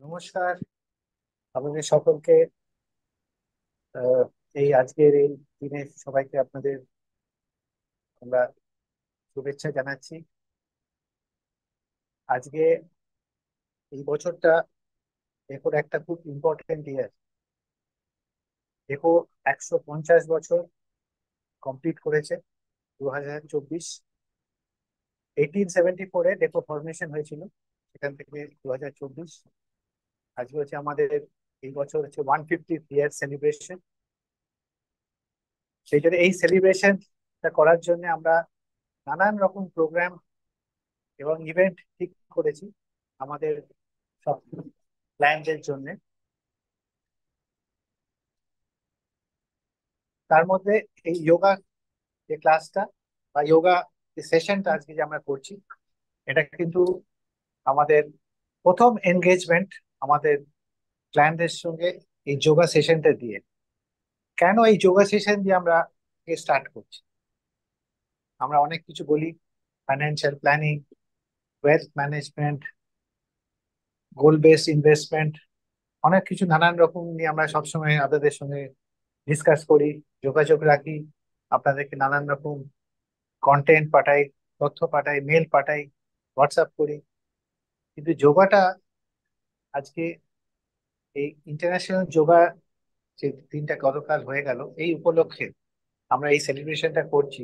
নমস্কার আপনাদের সকলকে। আহ, এই আজকের এই দিনে সবাইকে আপনাদের আমরা শুভেচ্ছা জানাচ্ছি। আজকে এই বছরটা দেখো একটা খুব ইম্পর্টেন্ট ইয়ার। দেখো 150 বছর কমপ্লিট করেছে 2024। 1874-এ দেখো ফরমেশন হয়েছিল, সেখান থেকে 2024। আজকে হচ্ছে আমাদের এই বছর হচ্ছে 150 ইয়ার সেলিব্রেশন। সেই জন্য এই সেলিব্রেশনটা করার জন্য আমরা নানান রকম প্রোগ্রাম এবং ইভেন্ট ঠিক করেছি আমাদের সব ক্লায়েন্টদের জন্য। তার মধ্যে এই যোগা যে ক্লাসটা বা যোগা যে সেশনটা আজকে যে আমরা করছি, এটা কিন্তু আমাদের প্রথম এনগেজমেন্ট আমাদের ক্লায়েন্টদের সঙ্গে এই যোগা সেশনটা দিয়ে। কেন এই যোগা সেশন দিয়ে আমরা স্টার্ট করছি? আমরা অনেক কিছু বলি, ফাইন্যান্সিয়াল প্ল্যানিং, ওয়েলথ ম্যানেজমেন্ট, গোল বেসড ইনভেস্টমেন্ট, অনেক কিছু নানান রকম নিয়ে আমরা সবসময় আপনাদের সঙ্গে ডিসকাস করি, যোগাযোগ রাখি, আপনাদেরকে নানান রকম কন্টেন্ট পাঠাই, তথ্য পাঠাই, মেল পাঠাই, হোয়াটসঅ্যাপ করি। কিন্তু যোগাটা আজকে এই ইন্টারন্যাশনাল যোগা যে দিনটা গতকাল হয়ে গেল, এই উপলক্ষে আমরা এই সেলিব্রেশনটা করছি।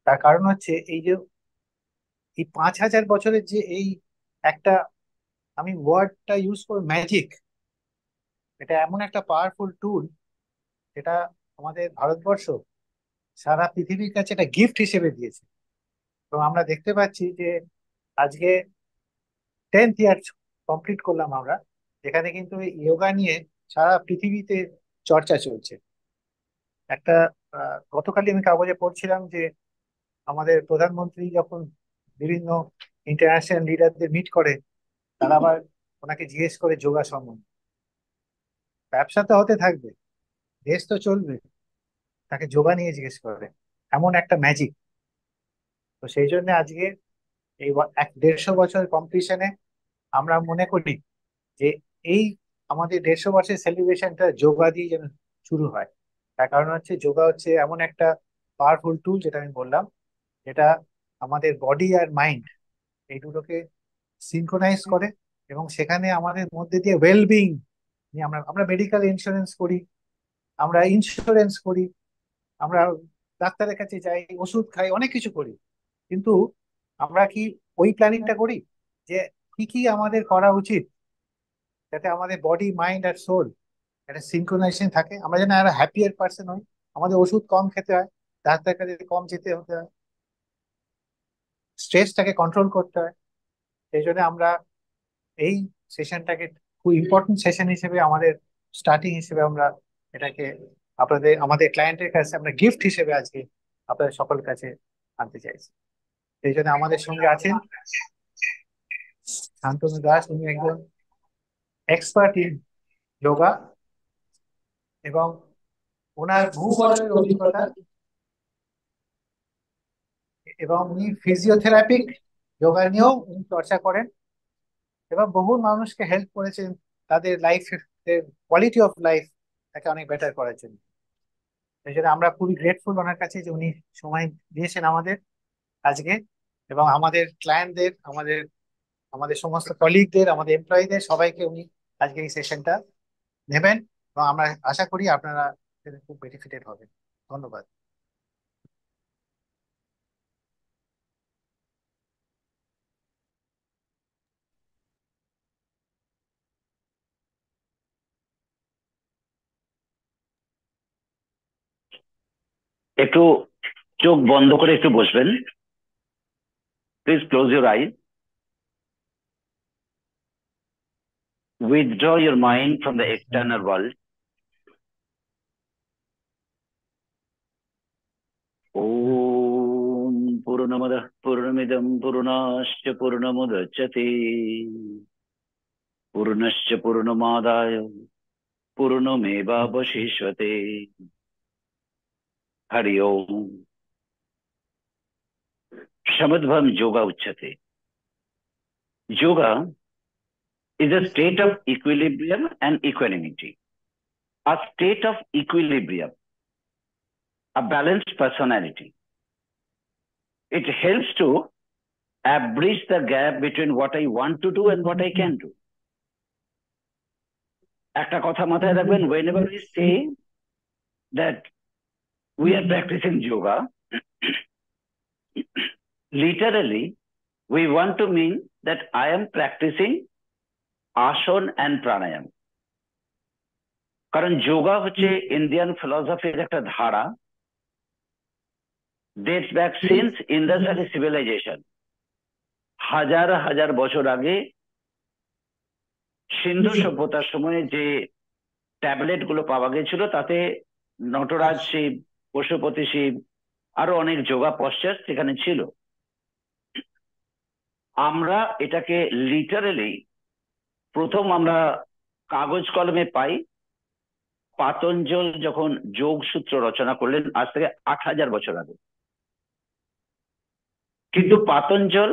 তার কারণ হচ্ছে এই যে এই 5,000 বছরের যে এই একটা, আমি ওয়ার্ডটা ইউজ করব, ম্যাজিক। এটা এমন একটা পাওয়ারফুল টুল, যেটা আমাদের ভারতবর্ষ সারা পৃথিবীর কাছে একটা গিফট হিসেবে দিয়েছে। তো আমরা দেখতে পাচ্ছি যে আজকে 10th ইয়ার কমপ্লিট করলাম আমরা, যেখানে কিন্তু যোগা নিয়ে সারা পৃথিবীতে চর্চা চলছে। একটা গতকালই আমি কাগজে পড়ছিলাম যে আমাদের প্রধানমন্ত্রী যখন বিভিন্ন ইন্টারন্যাশনাল লিডারদের মিট করে, তারা আবার ওনাকে জিজ্ঞেস করে যোগা সম্বন্ধে। ব্যবসা তো হতে থাকবে, দেশ তো চলবে, তাকে যোগা নিয়ে জিজ্ঞেস করে, এমন একটা ম্যাজিক। তো সেই জন্য আজকে এই 150 বছর কম্পিটিশনে আমরা মনে করি যে এই আমাদের 150 বছরের সেলিব্রেশনটা যোগা দিয়ে যেন শুরু হয়। তার কারণ হচ্ছে যোগা হচ্ছে এমন একটা পাওয়ারফুল টুল, যেটা আমি বললাম, যেটা আমাদের বডি আর মাইন্ড এই দুটোকে সিনক্রোনাইজ করে, এবং সেখানে আমাদের মধ্যে দিয়ে ওয়েলবিং নিয়ে আমরা আমরা মেডিকেল ইন্স্যুরেন্স করি, আমরা ইন্স্যুরেন্স করি, আমরা ডাক্তারের কাছে যাই, ওষুধ খাই, অনেক কিছু করি। কিন্তু আমরা কি ওই প্ল্যানিংটা করি যে কি কি আমাদের করা উচিত যাতে আমাদের বডি মাইন্ড আর সোল একটা সিনক্রোনাইজেশন থাকে, আমরা যেন একটা হ্যাপিয়ার পার্সন হই, আমাদের ওষুধ কম খেতে হয়, ডাক্তারের কাছে কম যেতে হতে হয়, স্ট্রেসটাকে কন্ট্রোল করতে হয়। সেই জন্য আমরা এই সেশনটাকে খুব ইম্পর্টেন্ট সেশন হিসেবে, আমাদের স্টার্টিং হিসেবে আমরা এটাকে আমাদের ক্লায়েন্টের কাছে আমরা গিফট হিসেবে আজকে আপনাদের সকলের কাছে আনতে চাইছি। সেই জন্য আমাদের সঙ্গে আছেন শান্তনু দাস। উনি একজন এক্সপার্ট ইন যোগা, এবং ওনার বহু বছরের অভিজ্ঞতা, এবং উনি ফিজিওথেরাপিক যোগা নিয়েও উনি চর্চা করেন, এবং বহু মানুষকে হেল্প করেছেন তাদের লাইফের কোয়ালিটি অফ লাইফ তাকে অনেক বেটার করার জন্য। সেই জন্য আমরা খুবই গ্রেটফুল ওনার কাছে যে উনি সময় দিয়েছেন আমাদের আজকে, এবং আমাদের ক্লায়েন্টদের, আমাদের আমাদের সমস্ত কলিগদের, আমাদের এমপ্লয়ীদের সবাইকে উনি আজকে এই সেশনটা নেবেন, এবং আমরা আশা করি আপনারা এতে খুব বেনিফিটেড হবেন। ধন্যবাদ। একটু চোখ বন্ধ করে একটু বসবেন। Please close your eyes. Withdraw your mind from the external world. Om Purnamadah Purnamidam Purnasya Purnamudachyate Purnasya Purnamadaya Purnamevavashishvate. Hari Om. Shamadbham Yoga Uchyate. Yoga is a state of equilibrium and equanimity. A state of equilibrium, a balanced personality. It helps to bridge the gap between what I want to do and what I can do. একটা কথা মাথায় রাখবেন, whenever we say that we are practicing yoga, literally we want to mean that I am practicing আসন and প্রাণায়াম। কারণ যোগা হচ্ছে Indian ফিলসফির একটা ধারা, dates back since Indus Valley civilization। হাজার হাজার বছর আগে সিন্ধু সভ্যতার সময় যে ট্যাবলেট গুলো পাওয়া গেছিল, তাতে নটরাজ শিব, পশুপতি শিব, আরো অনেক যোগা পশ্চাৎ সেখানে ছিল। আমরা এটাকে লিটারালি প্রথম আমরা কাগজ কলমে পাই পাতঞ্জল যখন যোগ সূত্র রচনা করলেন, আজ থেকে ৮০০০ বছর আগে। কিন্তু পাতঞ্জল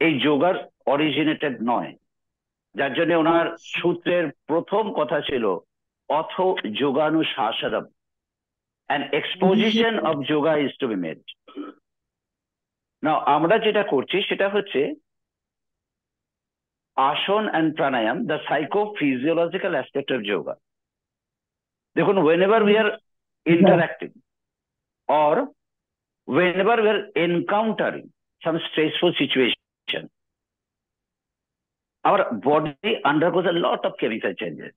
এই যোগার অরিজিনেটেড নয়, যার জন্য ওনার সূত্রের প্রথম কথা ছিল অথ যোগানুশাসনম, an exposition of yoga is to be made. Now আমরা যেটা করছি সেটা হচ্ছে আসন and pranayama, the psychophysiological aspect of yoga. দেখুন, whenever we are interacting or whenever we are encountering some stressful situation, our body undergoes a lot of chemical changes.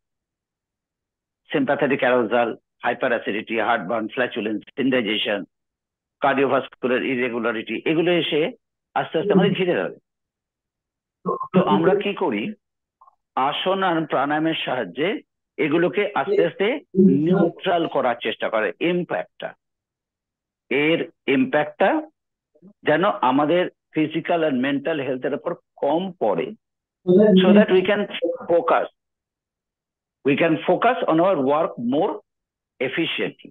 Sympathetic arousal, hyperacidity, heartburn, flatulence, indigestion, cardiovascular irregularity, এগুলো এসে আস্তে আস্তে আমাদের ঘিরে ধরে। তো আমরা কি করি, আসন আর প্রাণায়ামের সাহায্যে এগুলোকে আস্তে আস্তে নিউট্রাল করার চেষ্টা করে। এর ইম্প্যাক্টটা যেন আমাদের ফিজিক্যাল আর মেন্টাল হেলথের উপর কম পড়ে, so that we can focus on our work more efficiently.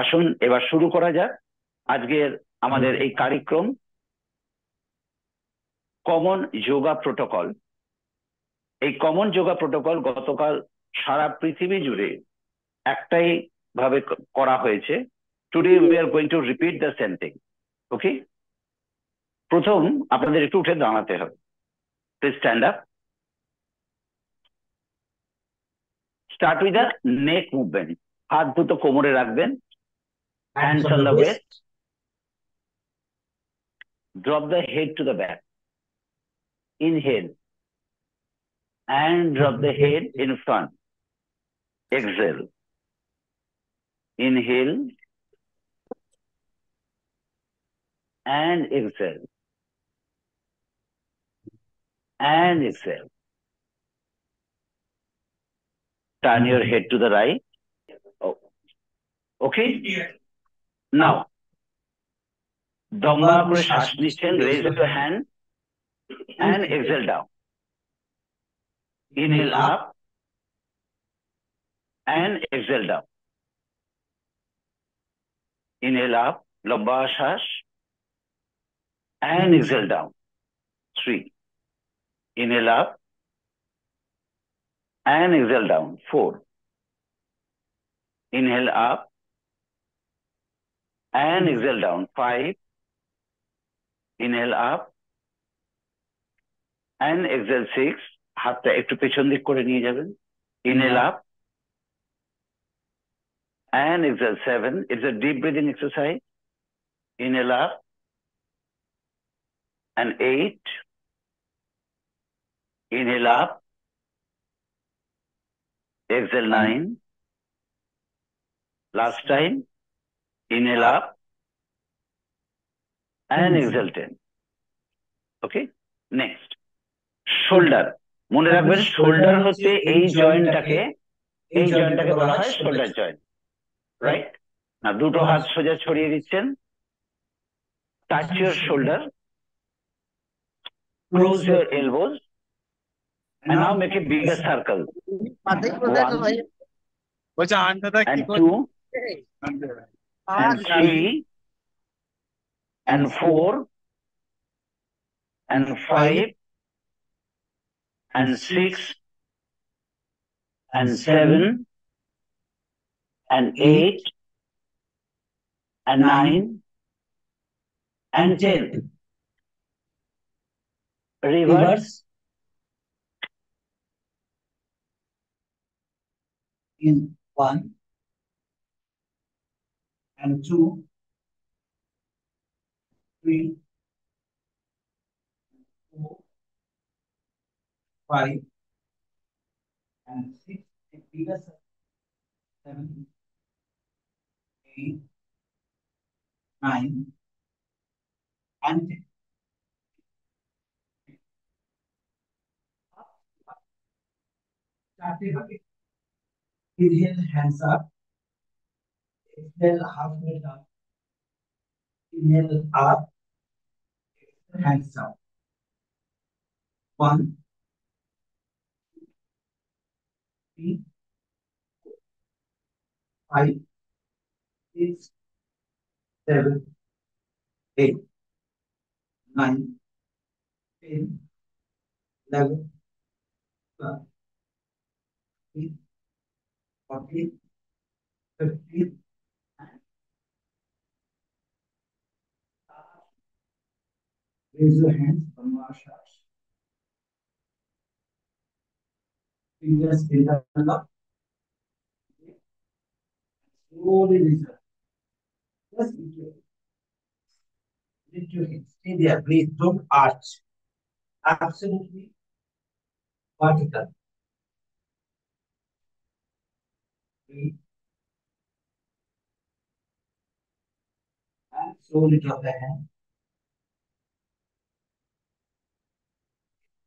আসুন এবার শুরু করা যাক আজকের আমাদের এই কার্যক্রম, কমন যোগা প্রোটোকল। এই কমন যোগা প্রোটোকল গতকাল সারা পৃথিবী জুড়ে একটাই ভাবে করা হয়েছে। Today we are going to repeat the same thing. Okay, প্রথম আপনাদের একটু উঠে দাঁড়াতে হবে। Please stand up. Start with the neck movement. হাত দুটো কোমরে রাখবেন, hands on the waist, drop the head to the back, inhale and drop the head in front, exhale. Inhale and exhale. And exhale. Turn your head to the right. Oh. Okay? Now, লম্বা করে শ্বাস নিচ্ছেন, raise your hand and exhale down. Inhale up and exhale down. Inhale up, লম্বা শ্বাস and exhale down. 3. Inhale up and exhale down. 4. Inhale up and exhale down. 5. Inhale up and exhale 6. হাতটা একটু পেছন দিক করে নিয়ে যাবেন. Inhale up and exhale 7. It's a deep breathing exercise. Inhale up and 8. Inhale up. Exhale 9. Last time. Inhale up and exhale 10. Okay? Next. Shoulder. মনে রাখবেন shoulder হচ্ছে এই জয়েন্টটাকে বলা হয় শোল্ডার জয়েন্ট, রাইট? না, দুটো হাত সোজা ছড়িয়ে দিচ্ছেন, touch your shoulder, close your elbows, and now make a bigger circle. 1 and 2 and 3 and 4 and 5 and 6 and 7 and 8 and 9 and 10. Reverse. In 1 and 2, 3, 4, 5 and 6, 7, 8, 9 and 10. Inhale, hands up. Exhale, halfway down. Inhale up. Exhale, hands down. 1, 3, 5, 6, 7, 8, 9, 10, 11, 12, 13, 14, 15, raise your hands from Maharashtra. Fingers in the up. Slowly raise your hands. Just lift your hands. Stay there. Breathe. Don't arch. Absolutely vertical. Breathe. And slowly drop the hand.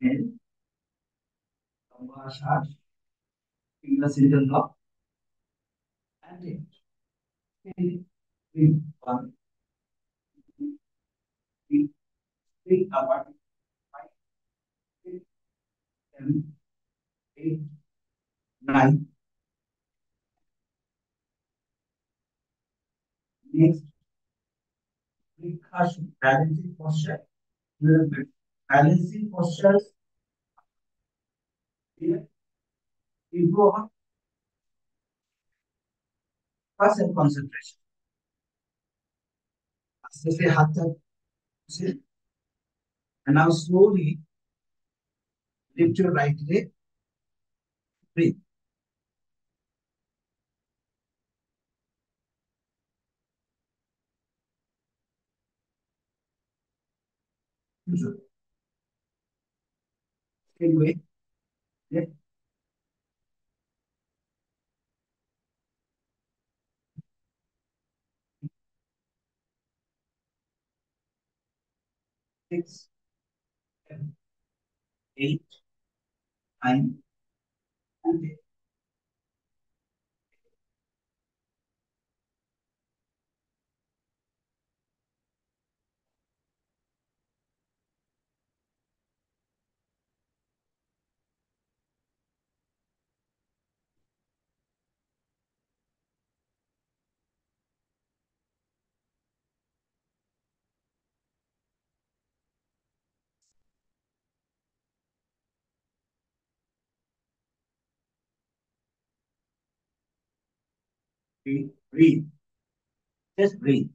Inhale. Maharashtra. Fingers in the lock. And lift. Breathe. 1, 2, 3, 3, apart. 5, 6, 7, 8, 9. Next, balancing posture. Balancing postures. Here, improve focus and concentration. And now slowly lift your right leg. Breathe. Same way. Left. 6, 7, 8, 9, and 10. Breathe, breathe. Just breathe.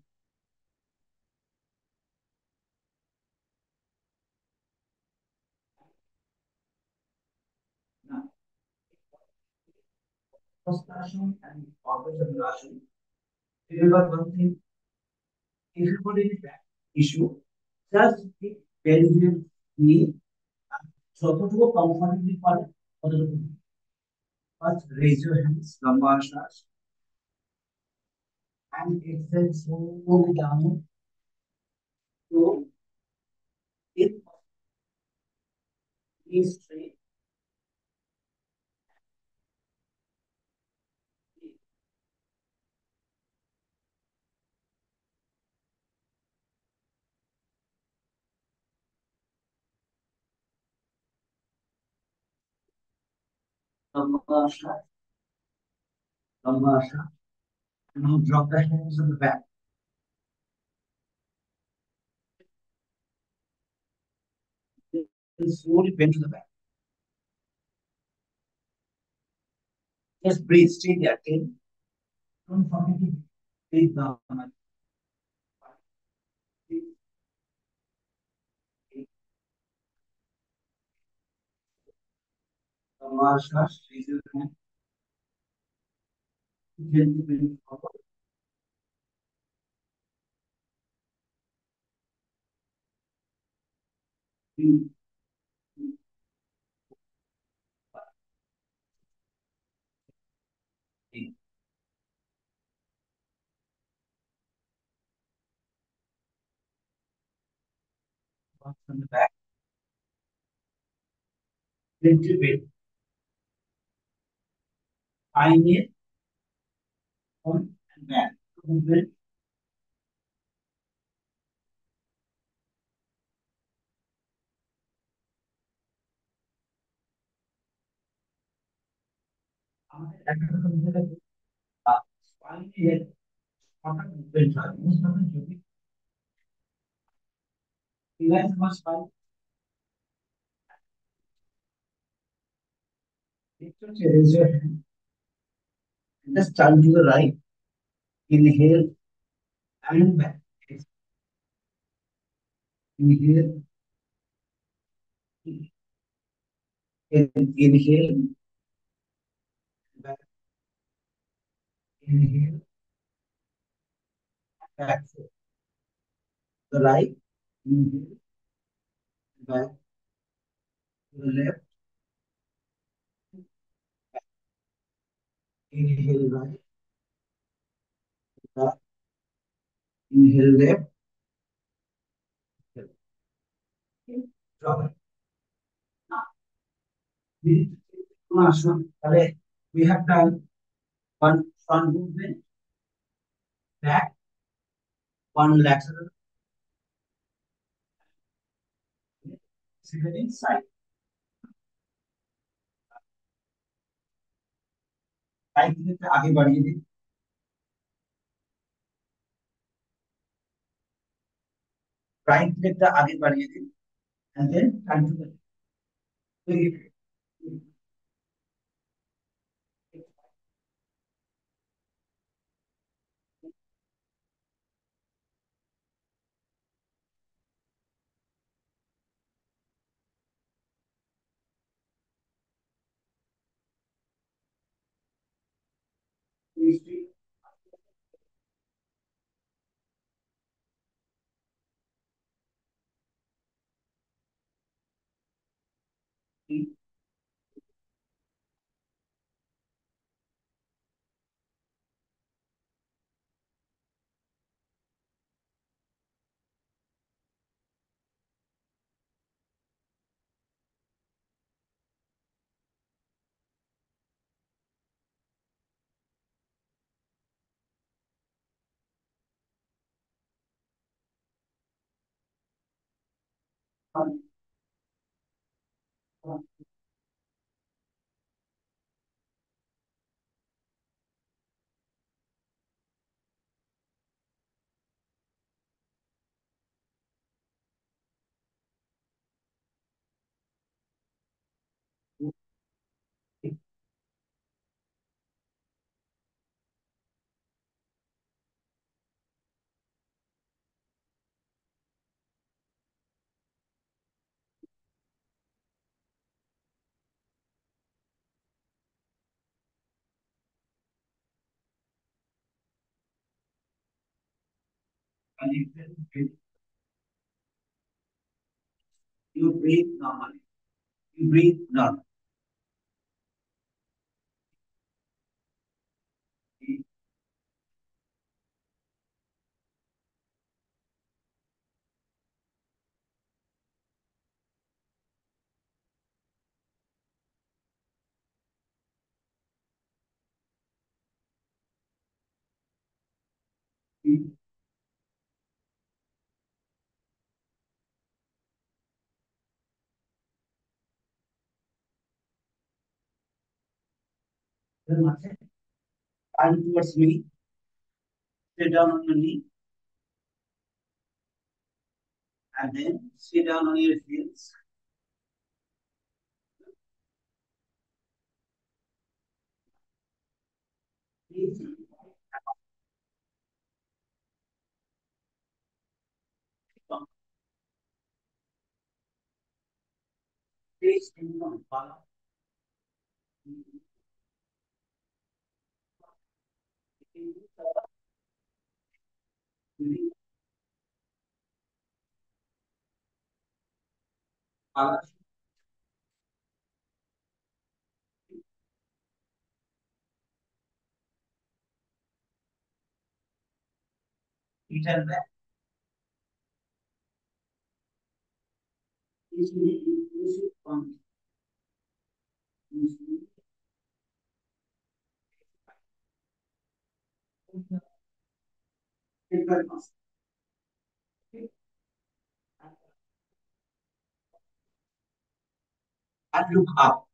Now, frustration and organization. Remember one thing, if you put in that issue, just take very knee যতটুকু comfortably পারে ততটুকু first raise your hands লম্বা শ্বাস and exhale slowly down to it is straight লম্বা শ্বাস লম্বা শ্বাস and now drop the hands on the back. Then slowly bend to the back. Just breathe, stay there. Okay? Don't forget to breathe down. লম্বা শ্বাস, raise your hand, gently bend forward. Breathe. Breathe. From the back, gently bend. Find it on and back. Movement. আমাদের একটা কথা বুঝে রাখবে, স্পাইনের হঠাৎ movement হয় বুঝতে পারবেন যদি রিল্যাক্স আমার স্পাইন একটু raise your hand and just turn to the right. Inhale and back. Inhale. Inhale. Back. Inhale. Back. The right. Inhale. Back. To the left. Back. Inhale right. Back. Inhale left. Drop it. We have done one front movement, back, one lateral, second inside. Right leg आगे बढ़िए then right leg आगे बढ़िए then and then turn to the And you breathe normally. You breathe normally. Turn towards me. Sit down on your knee. And then sit down on your heels. Please. Please follow. Return back. And look up.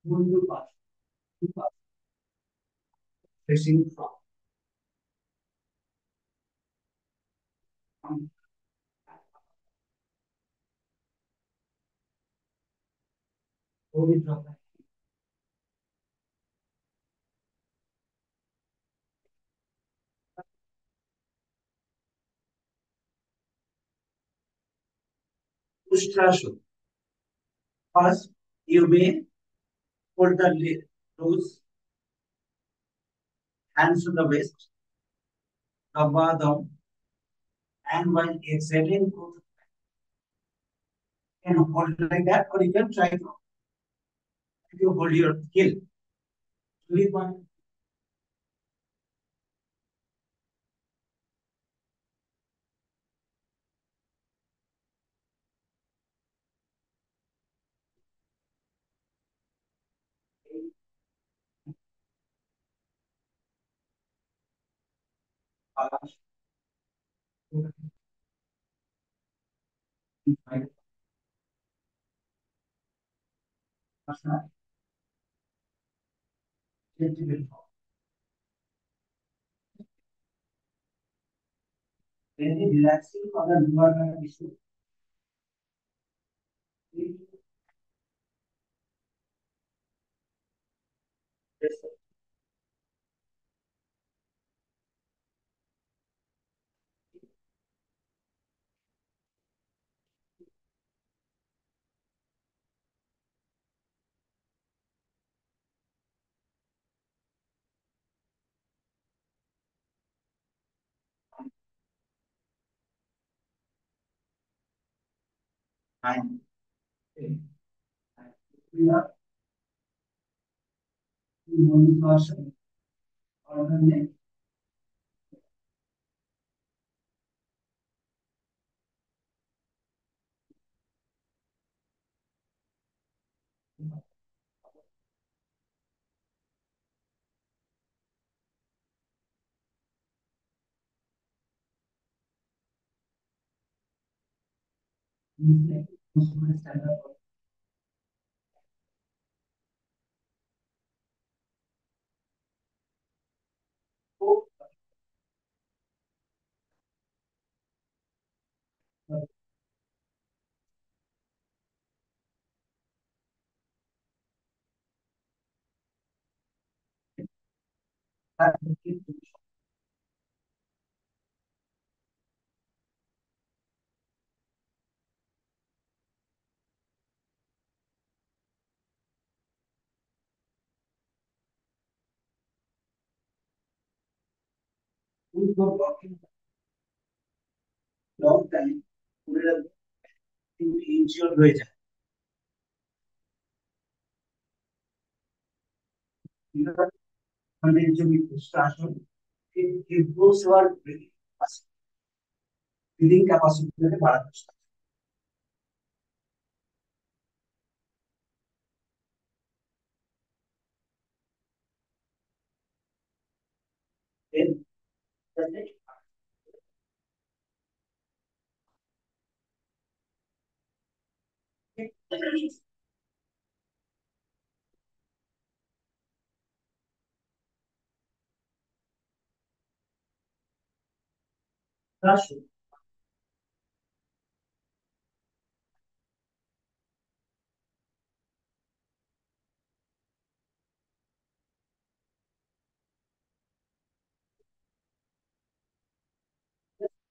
Look up. Look up. Facing front. Hold it up. Ustrasana. First, you may hold the toes, hands to the waist, elbow down, and while exhaling, go to and hold like that, or you can try to you hold your heel. Sleep on. Very relaxing for the lower issue. And we are moving person or the neck. stand up. We were working long time, পুরো injure হয়ে যায়। মানে যদি আসুন improves your breathing capacity বাড়াতে সাহায্য করে। আসুন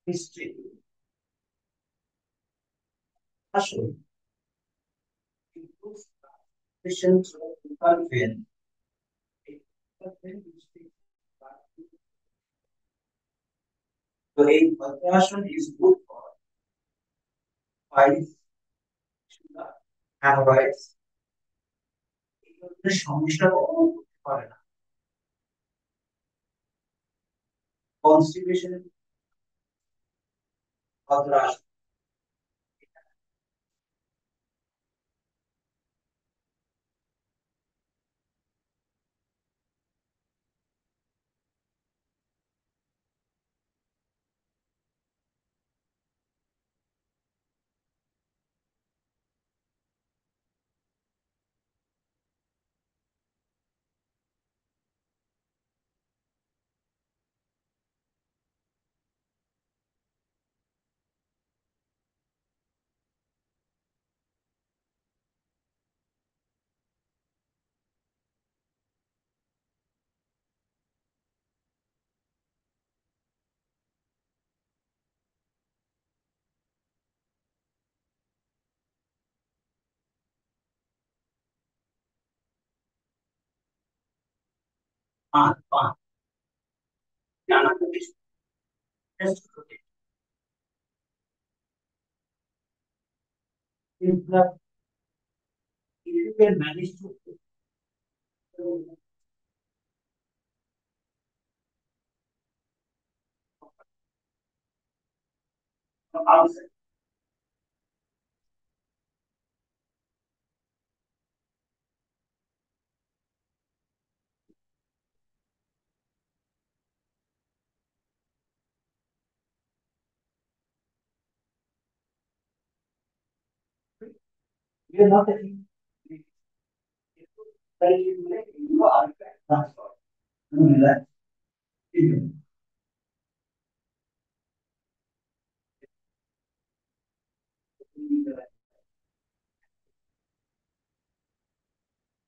history আসুন improves patient local vein. So a Bhadrasana is good for piles, sugar, hemorrhoids. এই ধরনের সমস্যা কখনো করতে পারে না। Constipation Bhadrasana. পান জানা থেকে টেস্ট করতে if you can manage to outside we are not taking you are transfer relax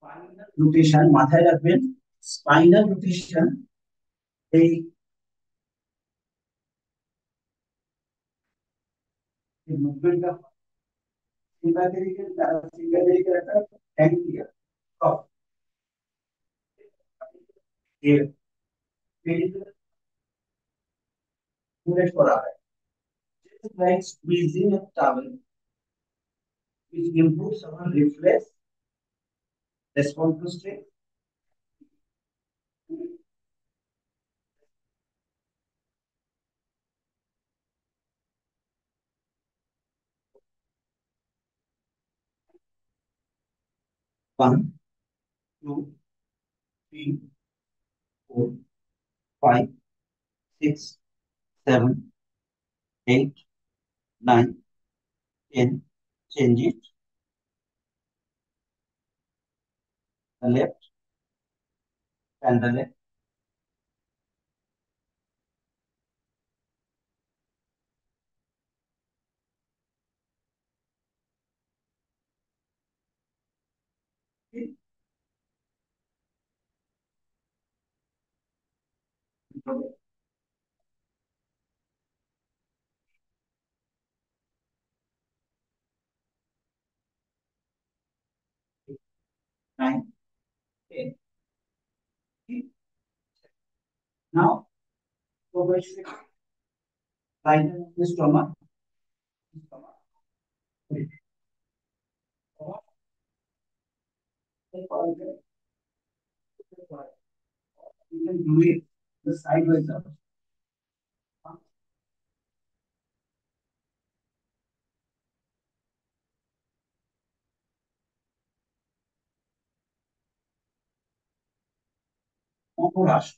spinal rotation মাথায় রাখবেন স্পাইনাল রোটেশন এই মুভমেন্টটা সিম্প্যাথেটিক একটা ট্যাঙ্কিয়া সব এর পেরিফেরাল করা হয় just like squeezing a towel which improves our reflex response to stress. One, two, three, 4, 5, 6, 7, 8, 9, 10, change it, the left and the left. Okay. Nine, 10. Okay. Now, go back to the stomach. Stomach. Okay. Stomach. You can do it the sideways up. Rush.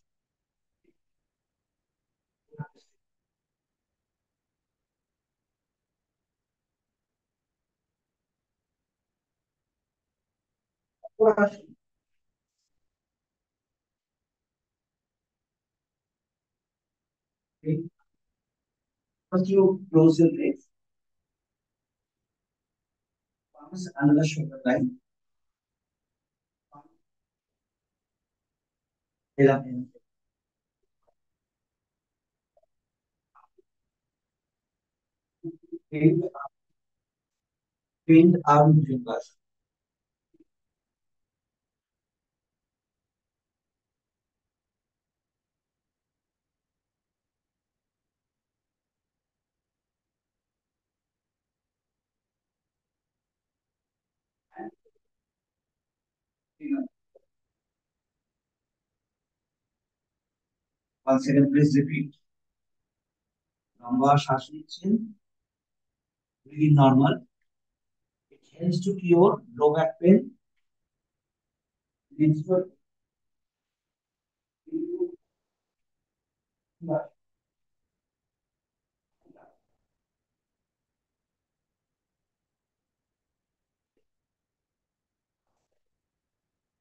Rush. Okay. First, you close your legs. Palms under the shoulder line. Elevate. Bend, bend arm fingers. And finger. Once again, please repeat. লম্বা শ্বাস নিচ্ছেন, breathe normal. It helps to cure low back pain, menstrual.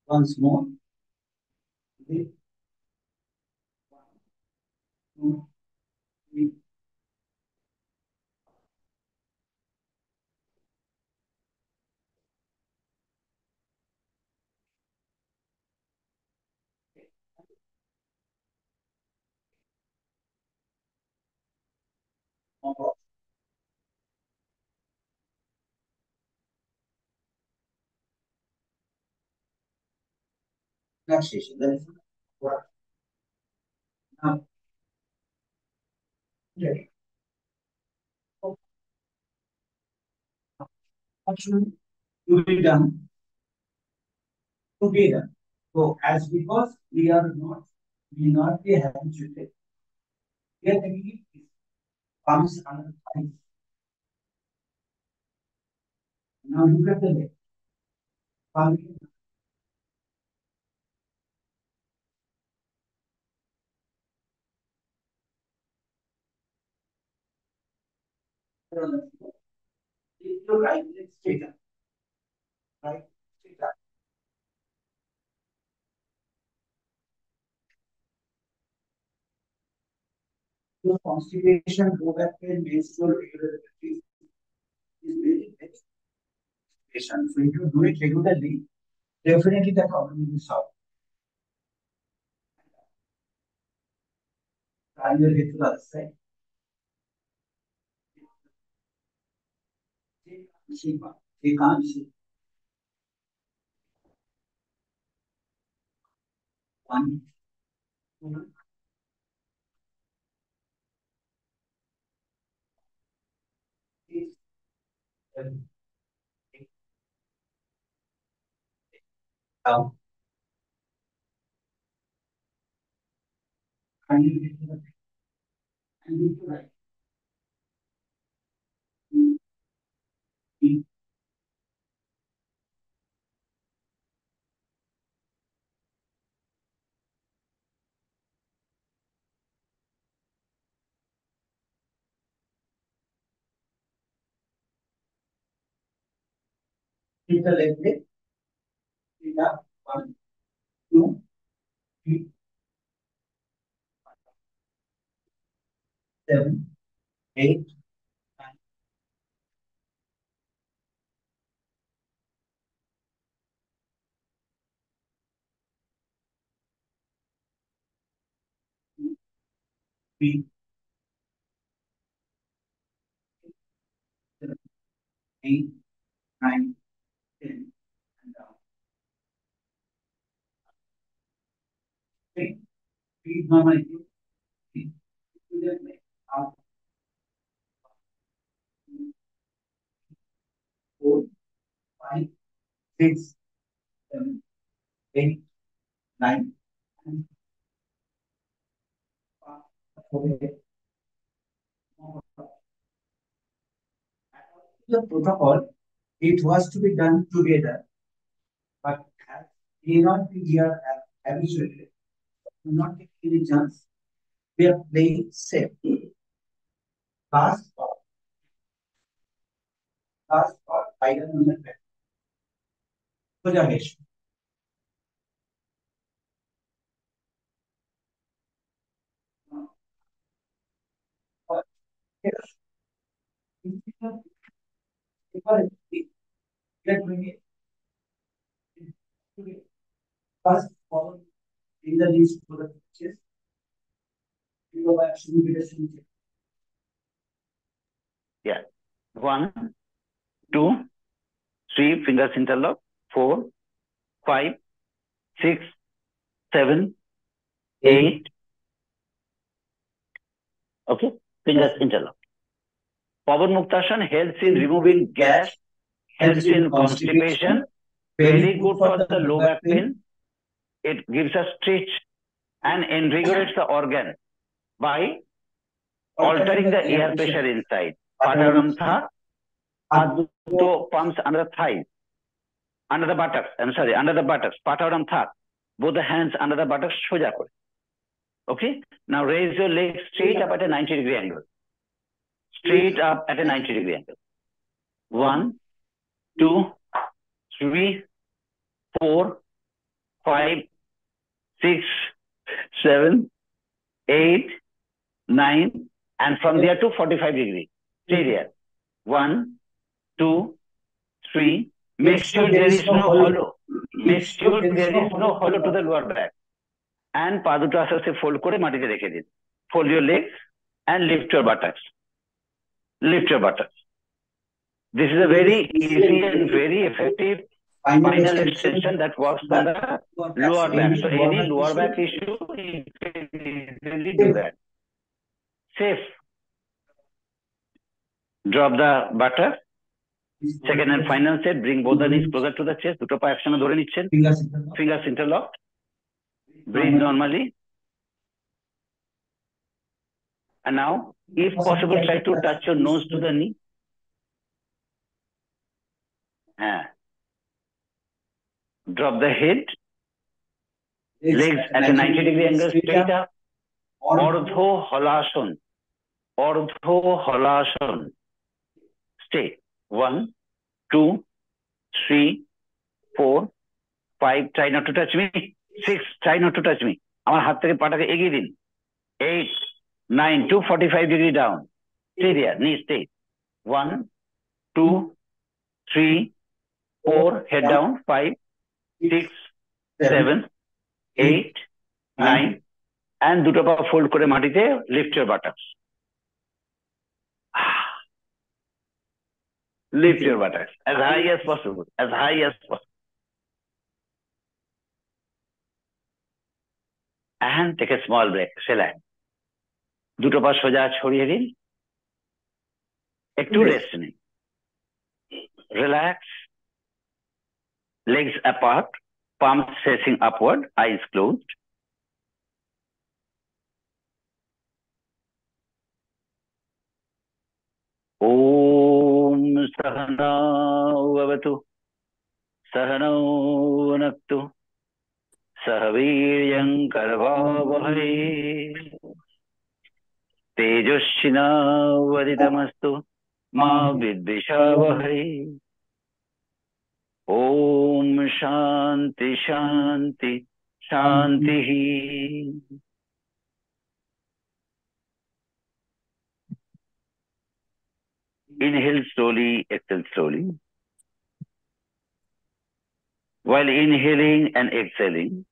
Once more. Breathe. 1, 2, 3. Relaxation. That is what. Now, okay. What should you be done together? So, as because we not be habituated, we are taking it palms under thighs. Now look at the leg. Palm on the floor. Lift your right leg straight up. Right, straight up. Your constipation, low back pain, menstrual irregularities is very big patient. So if you do it regularly, definitely the problem will be solved. Turn your head to the other side. Shiva. They can't see. 1, 2, 3, 7, 8. Down. And you get to the right. And you to right. 2, 3. Keep the leg break. Sit up. 1, 2, 3, 7, 8, 9, 2, 3, 7, 8, 9, 10, and down. Okay. Breathe normally. Breathe. To the neck. Out. 2, 4, 5, 6, 7, 8, 9, and okay. The protocol, it was to be done together, but as may not be here as habitually, do not take any chance. We are playing safe. Last part, item number 10. Pujahesh. First, follow in the list for the chest. You go back to the Yeah. 1, 2, 3, fingers interlock. 4, 5, 6, 7, 8. Okay, fingers interlock. Pavan Muktasana helps in removing gas, helps in constipation, very good for the low back pain. It gives a stretch and invigorates the organ by altering the air pressure inside. Pataram tha, Aduto pumps under the thighs, under the buttocks. I'm sorry, under the buttocks. Pataram tha, both the hands under the buttocks. Soja kore. Okay. Now raise your legs straight up at a 90-degree angle. Straight up at a 90-degree angle. 1, 2, 3, 4, 5, 6, 7, 8, 9, and from there to 45 degrees. Stay there. 1, 2, 3. Make sure there is no hollow. Make sure there is no hollow to the lower back. And পা দুটো আস্তে আস্তে fold করে মাটিতে রেখে দিন. Fold your legs and lift your buttocks. Lift your buttocks. This is a very easy and very effective spinal extension that works on the lower back. So any lower back issue, you can easily do that. Safe. Drop the buttocks. Second and final set, bring both the knees closer to the chest. দুটো পা একসঙ্গে ধরে নিচ্ছেন. Fingers interlocked. Breathe normally. And now, if possible, try to touch your nose to the knee. Drop the head. Legs at a 90-degree angle, straight up. Ardho Halasana. Ardho Halasana. Stay. 1, 2, 3, 4, 5. Try not to touch me. 6. Try not to touch me. আমার হাত থেকে পাটাকে এগিয়ে দিন. 8, 9, 245 degree down. Stay there. Knee stay. 1, 2, 3, 4. Head down. 5, 6, 7, 8, 9. And দুটো পা fold করে মাটিতে lift your buttocks. Lift your buttocks as high as possible. As high as possible. And take a small break. Relax. দুটো পা সোজা ছড়িয়ে দিন. একটু রেস্ট নিন. Relax. Legs apart. Palms facing upward. Eyes closed. Om Sahana Vavatu. Sahana Vanaktu. Sahaviryam Karvavahai. Tejoshina Vaditamastu. Ma Vidvishavahai. Om Shanti Shanti Shanti. Inhale slowly, exhale slowly. While inhaling and exhaling,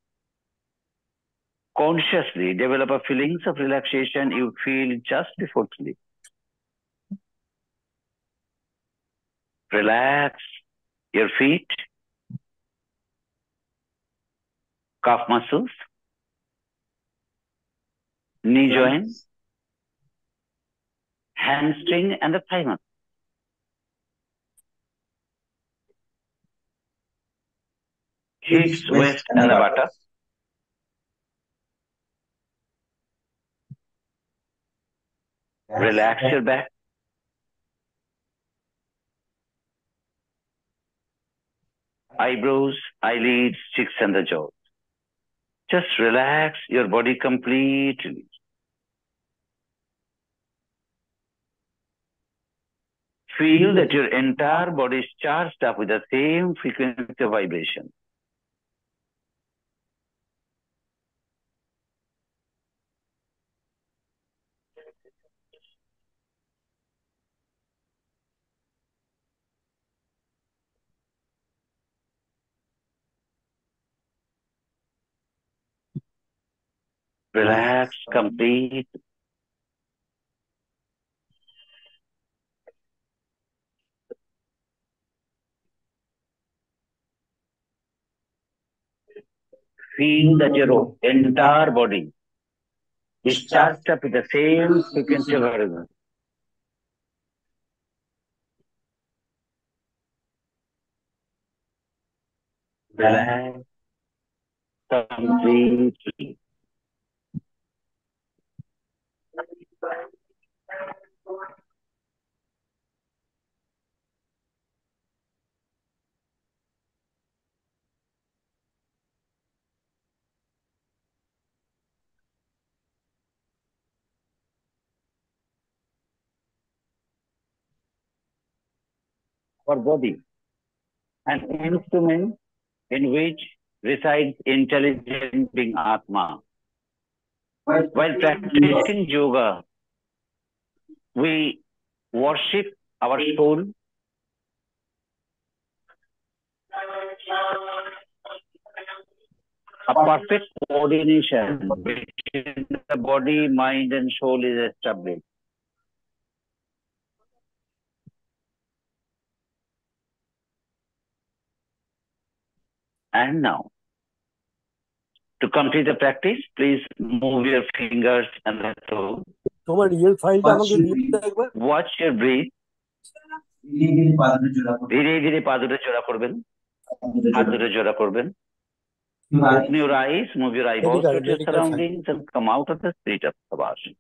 consciously develop a feelings of relaxation you feel just before sleep. Relax your feet, calf muscles, knee joint, hamstring, and the thigh muscle. Hips, waist, and the buttocks. Relax your back. Eyebrows, eyelids, cheeks, and the jaws. Just relax your body completely. Feel that your entire body is charged up with the same frequency of vibration. Relax, complete. Feel that your entire body is charged up with the same frequency of vibration. Relax completely. Our body, an instrument in which resides intelligent being Atma. While practicing yoga, we worship our soul. A perfect coordination between the body, mind, and soul is established. And now, to complete the practice, please move your fingers and the toe. Watch your breath. ধীরে ধীরে পা দুটো জোড়া করবেন, হাত দুটো জোড়া করবেন. Open your eyes, move your eyeballs to your surroundings and come out of the street of Savasana.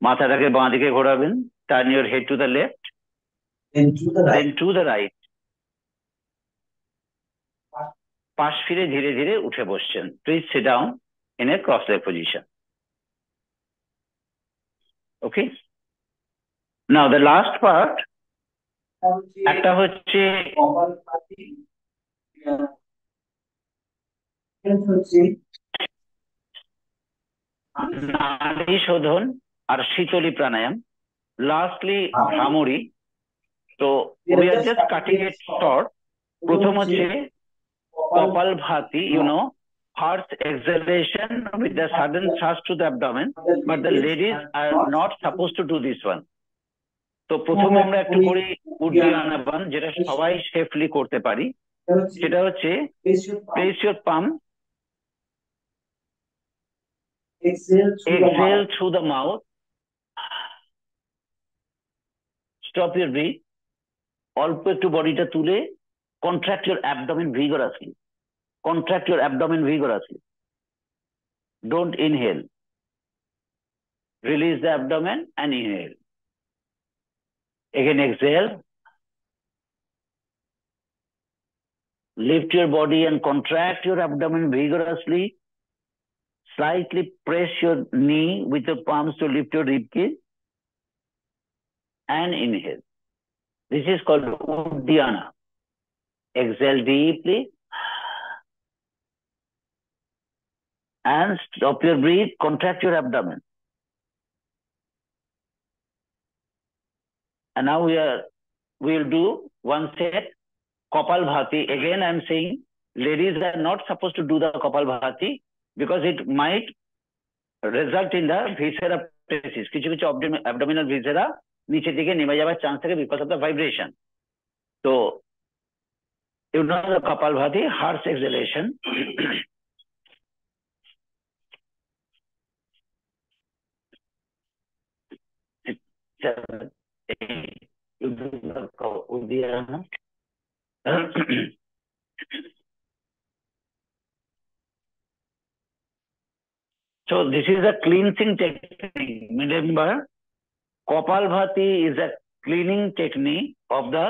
মাথাটাকে বাঁ দিকে ঘোরাবেন. Turn your head to the left, then to the right. পাশ ফিরে ধীরে ধীরে উঠে বসছেন. Please sit down in a cross-legged position. Okay? Now the last part, একটা হচ্ছে নাড়ি শোধন আর শীতলী প্রাণায়াম. Lastly, Bhramari. So we are just cutting it short. প্রথম হচ্ছে Kapalbhati, first exhalation with the sudden thrust to the abdomen, but the ladies are not supposed to do this one. তো প্রথমে আমরা একটু করি উদ্যানাবান, যেটা সবাই সেফলি করতে পারি. সেটা হচ্ছে place your palm, exhale through the mouth, stop your breath, অল্প একটু বডিটা তুলে contract your abdomen vigorously. Contract your abdomen vigorously. Don't inhale. Release the abdomen and inhale. Again, exhale. Lift your body and contract your abdomen vigorously. Slightly press your knee with your palms to lift your ribcage. And inhale. This is called Uddiyana. exhale deeply, and stop your breath, contract your abdomen. And now we'll do one set, Kapalbhati. Again, I'm saying ladies are not supposed to do the Kapalbhati because it might result in the viscera pressure. কিছু কিছু abdominal viscera নিচে দিকে নেমে যাওয়ার chance থাকে because of the vibration. So, you know the Kapalbhati, harsh exhalation. So this is a cleansing technique. Remember, Kapalbhati is a cleaning technique of the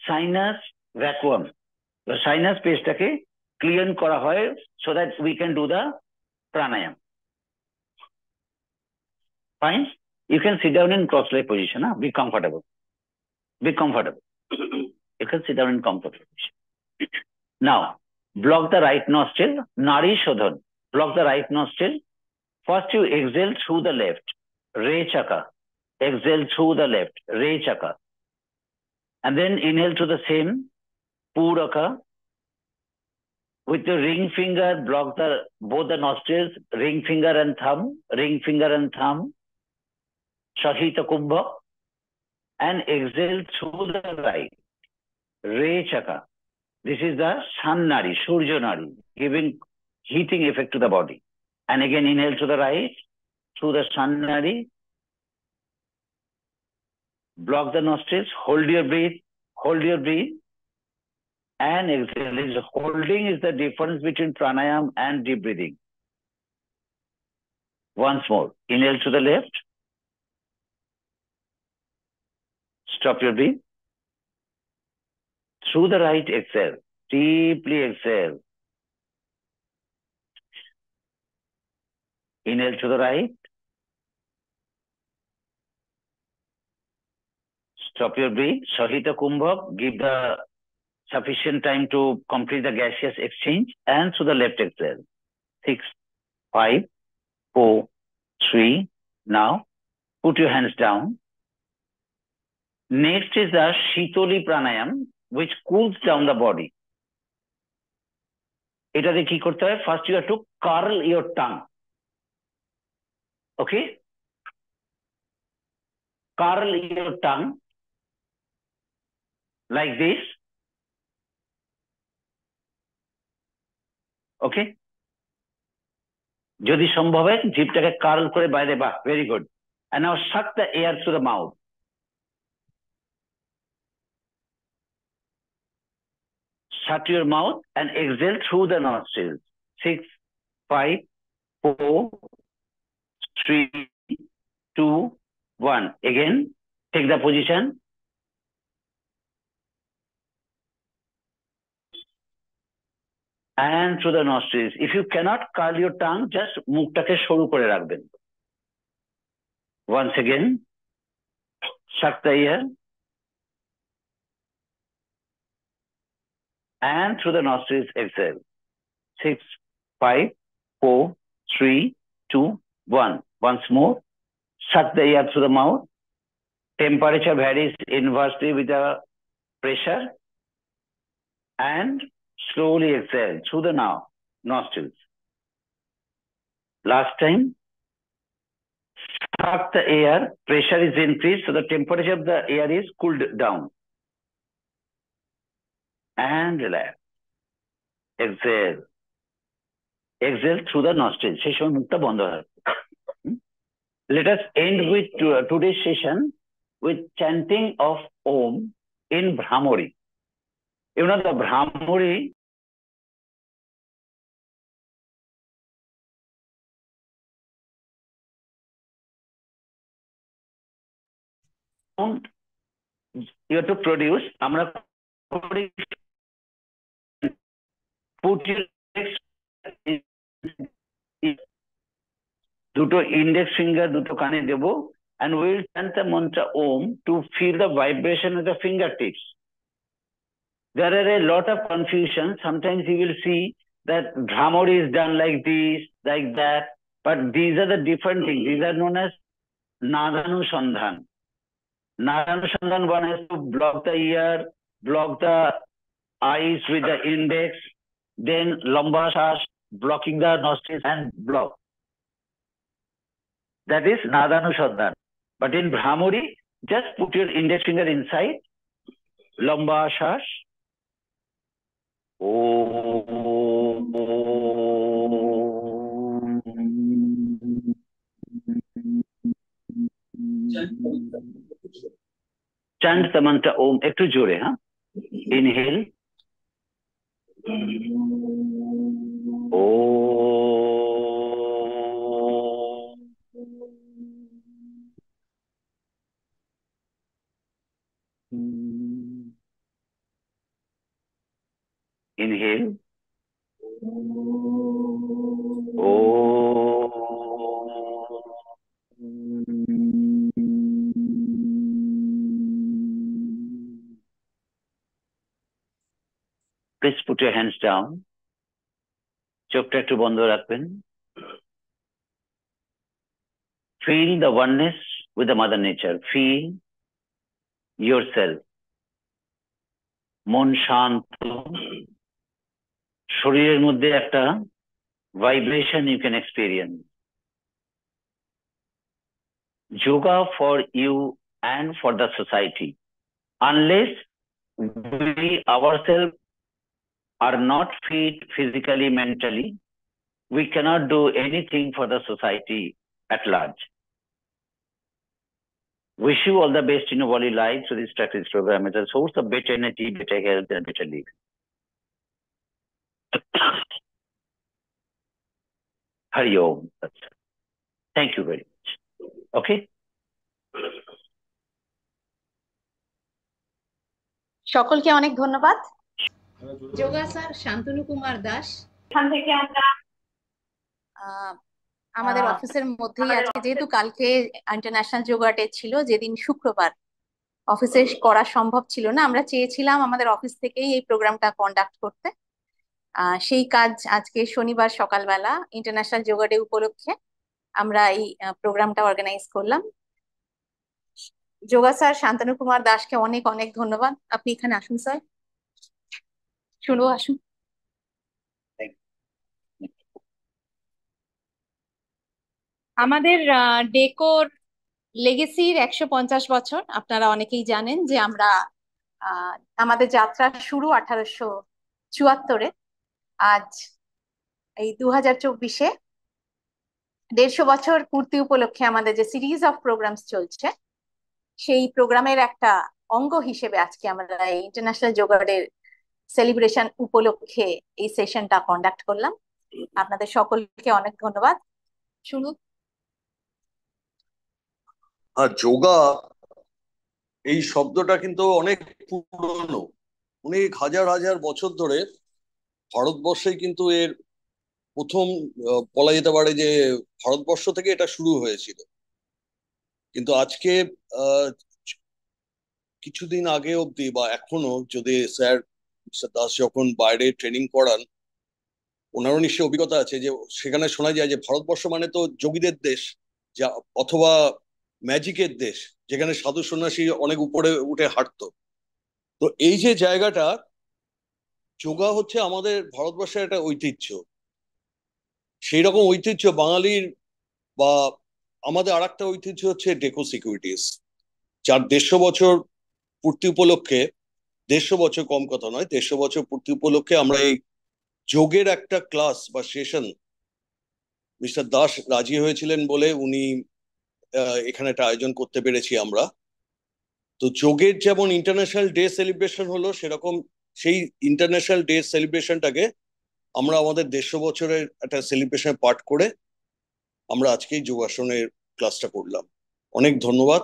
sinus vacuum. The sinus space take clean kora hoy so that we can do the pranayam. Fine. You can sit down in cross-leg position. Huh? Be comfortable. Be comfortable. You can sit down in comfortable position. Now, block the right nostril. Nari Shodhan. Block the right nostril. First, you exhale through the left. Re Chaka. Exhale through the left. Re Chaka. And then inhale to the same. Puraka. With the ring finger, block both the nostrils. Ring finger and thumb. Ring finger and thumb. Shahita Kumbha. And exhale through the right. Re Chaka. This is the Sun Nari, Surya Nari, giving heating effect to the body. And again, inhale to the right, through the Sun Nari. Block the nostrils, hold your breath, and exhale. Holding is the difference between pranayam and deep breathing. Once more, inhale to the left. Stop your breath. Through the right, exhale. Deeply exhale. Inhale to the right. Stop your breath. Shahita Kumbha. Give the sufficient time to complete the gaseous exchange. And to the left, exhale. 6, 5, 4, 3. Now, put your hands down. Next is the Shitoli Pranayam, which cools down the body. এটাতে কি করতে হয়? First you have to curl your tongue. Okay? Curl your tongue like this. Okay? যদি সম্ভব হয় জিভটাকে curl করে বাইরে, বাহ, very good. And now suck the air through the mouth. Shut your mouth and exhale through the nostrils. 6, 5, 4, 3, 2, 1. Again, take the position. And through the nostrils. If you cannot curl your tongue, just মুখটাকে সরু করে রাখবেন. Once again, suck the air. And through the nostrils, exhale. 6, 5, 4, 3, 2, 1. Once more, suck the air through the mouth. Temperature varies inversely with the pressure. And slowly exhale through the nostrils. Last time, suck the air. Pressure is increased, so the temperature of the air is cooled down. And relax. Exhale. Exhale through the nostrils. সেই সময় মুখটা বন্ধ হয়। Let us end with today's session with chanting of Om in Brahmari. You know the Brahmari sound you have to produce. আমরা put your দুটো index finger দুটো কানে দেব and we will chant the mantra Om to feel the vibration of the fingertips. there are a lot of confusion. Sometimes you will see that Bhramari is done like this, like that, but these are the different things. These are known as Nadanusandhan. Nadanusandhan, one has to block the ear, block the eyes with the index, then Lamba Shas, blocking the nostrils and block. That is Nadanusandhan. But in Bhramari, just put your index finger inside, Lamba Shas. Chant the mantra Om. Ekটু জোরে, huh? Inhale. Inhale. Please put your hands down. চোখটা একটু বন্ধ রাখবেন. Feel the oneness with the Mother Nature. Feel yourself. মন শান্ত. শরীরের মধ্যে একটা vibration you can experience. Yoga for you and for the society. Unless we ourselves are not fit physically, mentally, we cannot do anything for the society at large. Wish you all the best in your body life through this practice program as a source of better energy, better health, and better living. Hari Om. Thank you very much. Okay? সকলকে অনেক ধন্যবাদ। Yoga sir Shantanu Kumar Das এখান থেকে আমরা আমাদের অফিসের মধ্যেই আজকে, যেহেতু কালকে ইন্টারন্যাশনাল যোগা ডে ছিল, যেদিন শুক্রবার অফিসে করা সম্ভব ছিল না, আমরা চেয়েছিলাম আমাদের অফিস থেকেই এই প্রোগ্রামটা কন্ডাক্ট করতে। সেই কাজ আজকে শনিবার সকালবেলা ইন্টারন্যাশনাল যোগা ডে উপলক্ষে আমরা এই প্রোগ্রামটা অর্গানাইজ করলাম। যোগা স্যার শান্তনু কুমার দাসকে অনেক অনেক ধন্যবাদ। আপনি এখানে আসুন স্যার, শুনো, আসুন। আমাদের ডেকোর লেগেসির 150 বছর। আপনারা অনেকেই জানেন যে আমরা আমাদের যাত্রা শুরু 1874-এ। আজ এই 2024-এ 150 বছর পূর্তি উপলক্ষে আমাদের যে সিরিজ অফ প্রোগ্রামস চলছে, সেই প্রোগ্রামের একটা অঙ্গ হিসেবে আজকে আমরা এই ইন্টারন্যাশনাল যোগা ডে সেলিব্রেশন উপলক্ষে এই সেশনটা কন্ডাক্ট করলাম। আপনাদের সকলকে অনেক ধন্যবাদ। শুরু। যোগা এই শব্দটা কিন্তু অনেক পুরনো, অনেক হাজার হাজার বছর ধরে ভারতবর্ষে কিন্তু এর প্রথম বলা যেতে পারে যে ভারতবর্ষ থেকে এটা শুরু হয়েছিল। কিন্তু আজকে কিছুদিন আগে অব্দি বা এখনো যদি স্যার দাস যখন বাইরে ট্রেনিং করান, ওনারও নিশ্চয়ই অভিজ্ঞতা আছে যে সেখানে শোনা যায় যে ভারতবর্ষ মানে তো যোগীদের দেশ, যা অথবা ম্যাজিকের দেশ, যেখানে সাধু সন্ন্যাসী অনেক উপরে উঠে হাঁটতো। তো এই যে জায়গাটা, যোগা হচ্ছে আমাদের ভারতবর্ষের একটা ঐতিহ্য। সেই রকম ঐতিহ্য বাঙালির বা আমাদের আর একটা ঐতিহ্য হচ্ছে ডেকো সিকিউরিটিস, যার 150 বছর পূর্তি উপলক্ষে, 150 বছর কম কথা নয়, 150 বছর পূর্তি উপলক্ষে আমরা এই যোগের একটা ক্লাস বা সেশন, মিস্টার দাস রাজি হয়েছিলেন বলে উনি এখানে একটা আয়োজন করতে পেরেছি আমরা। তো যোগের যেমন ইন্টারন্যাশনাল ডে সেলিব্রেশন হলো, সেরকম সেই ইন্টারন্যাশনাল ডে সেলিব্রেশনটাকে আমরা আমাদের 150 বছরের একটা সেলিব্রেশন পার্ট করে আমরা আজকে যোগাসনের ক্লাসটা করলাম। অনেক ধন্যবাদ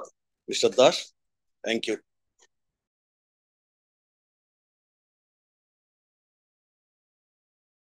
মিস্টার দাস, থ্যাংক ইউ।